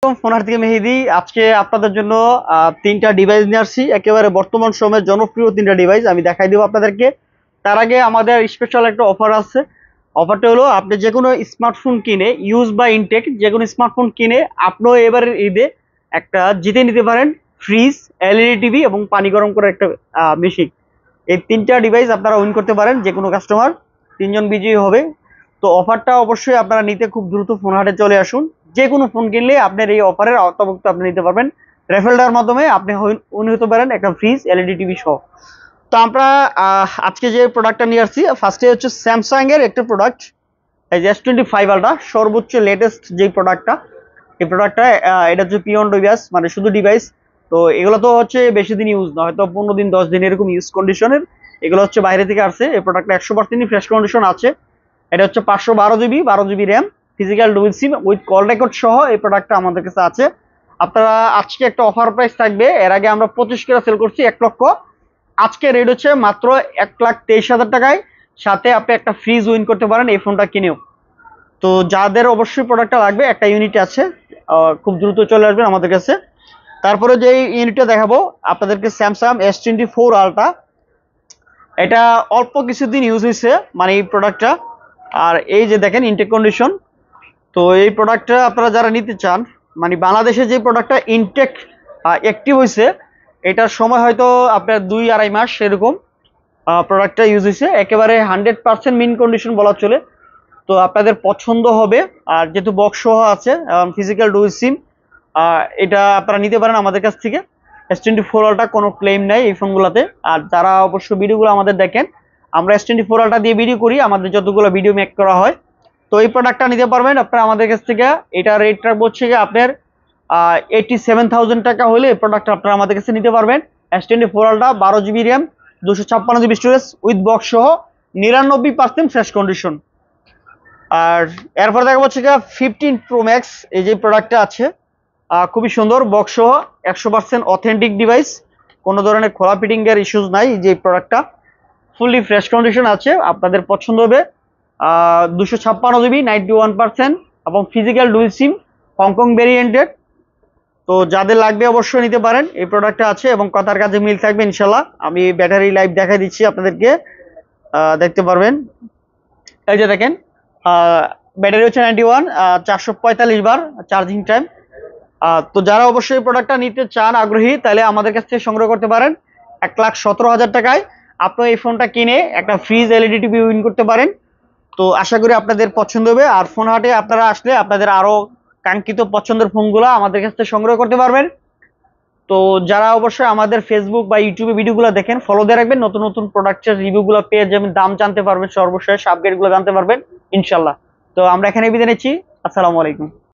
Phone হাট থেকে মেহেদি আজকে আপনাদের জন্য তিনটা ডিভাইস নিয়ে আসছি। একেবারে বর্তমান সময়ের জনপ্রিয় তিনটা ডিভাইস আমি দেখাই দেবো আপনাদেরকে। তার আগে আমাদের স্পেশাল একটা অফার আছে। অফারটা হলো, আপনি যে কোনো স্মার্টফোন কিনে, ইউজ বা ইনটেক যে কোনো স্মার্টফোন কিনে আপনিও এবারের ঈদে একটা জিতে নিতে পারেন ফ্রিজ, এলইডি টিভি এবং পানি গরম করার একটা মেশিন। এই তিনটা ডিভাইস আপনারা উইন করতে পারেন। যে কোনো কাস্টমার তিনজন বিজয়ী হবে। তো অফারটা অবশ্যই আপনারা নিতে খুব দ্রুত ফোন হাটে চলে আসুন। যে কোনো ফোন কিনলে আপনার এই অফারের আওতাভুক্ত আপনি নিতে পারবেন। রেফারেলটার মাধ্যমে আপনি উইন হতে পারেন একটা ফ্রিজ, এলইডি টিভি সহ। তো আমরা আজকে যে প্রোডাক্টটা নিয়ে আসছি, ফার্স্টে হচ্ছে স্যামসাং এর একটা প্রোডাক্ট, এই যে S25 আলট্রা, সর্বোচ্চ লেটেস্ট যে প্রোডাক্টটা। এই প্রোডাক্টটা এটা হচ্ছে পিওন ডিভাইস, মানে শুধু ডিভাইস। তো এগুলো তো হচ্ছে বেশি দিন ইউজ না, হয়তো 15 দিন 10 দিন এরকম ইউজ কন্ডিশনের। এগুলো হচ্ছে বাইরে থেকে আসছে। এই প্রোডাক্টটা 100% ফ্রেশ কন্ডিশন আছে। এটা হচ্ছে 512 GB RAM, physical dual SIM with call record সহ এই প্রোডাক্টটা আমাদের কাছে আছে। আপনারা আজকে একটা অফার প্রাইস থাকবে। এর আগে আমরা 25 করে সেল করছি 1 লক্ষ। আজকে রেট হচ্ছে মাত্র 1,23,000 টাকায়। সাথে আপনি একটা ফ্রিজ উইন করতে পারেন এই ফোনটা কিনেও। তো যাদের অবশ্যই প্রোডাক্টটা লাগবে, একটা ইউনিট আছে, খুব দ্রুত চলে আসবেন আমাদের কাছে। তারপরে যে ইউনিটটা দেখাবো আপনাদেরকে, স্যামসাং S24 আলট্রা। এটা অল্প কিছুদিন ইউজ হয়েছে, মানে এই প্রোডাক্টটা। আর এই যে দেখেন ইনটেক কন্ডিশন। তো এই প্রোডাক্টটা আপনারা যারা নিতে চান, মানে বাংলাদেশে যে প্রোডাক্টটা ইনটেক অ্যাক্টিভ হয়েছে, এটার সময় হয়তো আপনার 2-2.5 মাস এরকম প্রোডাক্টটা ইউজ হয়েছে। একেবারে 100% মিন কন্ডিশন বলা চলে। তো আপনাদের পছন্দ হবে। আর যেহেতু বক্স সহ আছে, ফিজিক্যাল ডুয়াল সিম, এটা আপনারা নিতে পারেন আমাদের কাছ থেকে। S24 আলট্রা কোনো ক্লেম নেই এই ফোনগুলোতে। আর যারা অবশ্য ভিডিওগুলো আমাদের দেখেন, আমরা S24 আলট্রা দিয়ে ভিডিও করি, আমাদের যতগুলো ভিডিও মেক করা হয়। তো এই প্রোডাক্টটা নিতে পারবেন আপনারা আমাদের কাছ থেকে। এটা রেট রাখবো হচ্ছে আপনার 87,000 টাকা হলে এই প্রোডাক্টটা আপনারা আমাদের কাছে নিতে পারবেন। S24 ultra, 12 GB RAM, 256 GB storage with box সহ, 99% ফ্রেশ কন্ডিশন। আর এরপর দেখা হচ্ছে 15 প্রো ম্যাক্স, এই যে প্রোডাক্টটা আছে, খুবই সুন্দর বক্স সহ, 100% অথেন্টিক ডিভাইস, কোনো ধরনের খোলা ফিটিং এর ইস্যুস নাই। যে প্রোডাক্টটা ফুললি ফ্রেশ কন্ডিশন আছে, আপনাদের পছন্দ হবে। 256 জিবি, 91% এবং ফিজিক্যাল ডুয়াল সিম, হংকং ভেরিয়েন্টেড। তো যাদের লাগবে অবশ্যই নিতে পারেন। এই প্রোডাক্টটা আছে এবং কথার কাছে মিল থাকবে ইনশাল্লাহ। আমি ব্যাটারি লাইফ দেখাই দিচ্ছি আপনাদেরকে, দেখতে পারবেন। এই যে দেখেন, ব্যাটারি হচ্ছে 91, 445 বার চার্জিং টাইম। তো যারা অবশ্যই প্রোডাক্টটা নিতে চান, আগ্রহী, তাহলে আমাদের কাছ থেকে সংগ্রহ করতে পারেন। 1,17,000 টাকায় আপনি এই ফোনটা কিনে একটা ফ্রিজ, এলইডি টিভি উইন করতে পারেন। তো আশা করি আপনাদের পছন্দ হবে। আর ফোন হাটে আপনারা আসলে আপনাদের আরো কাঙ্ক্ষিত পছন্দের ফোনগুলো আমাদের কাছ থেকে সংগ্রহ করতে পারবেন। তো যারা অবশ্যই আমাদের ফেসবুক বা ইউটিউবে ভিডিওগুলো দেখেন, ফলো দিয়ে রাখবেন। নতুন নতুন প্রোডাক্টের রিভিউগুলো পেয়ে যাবেন, দাম জানতে পারবেন, সর্বশেষ আপডেটগুলো জানতে পারবেন ইনশাল্লাহ। তো আমরা এখানে বিদায় নিচ্ছি। আসসালামু আলাইকুম।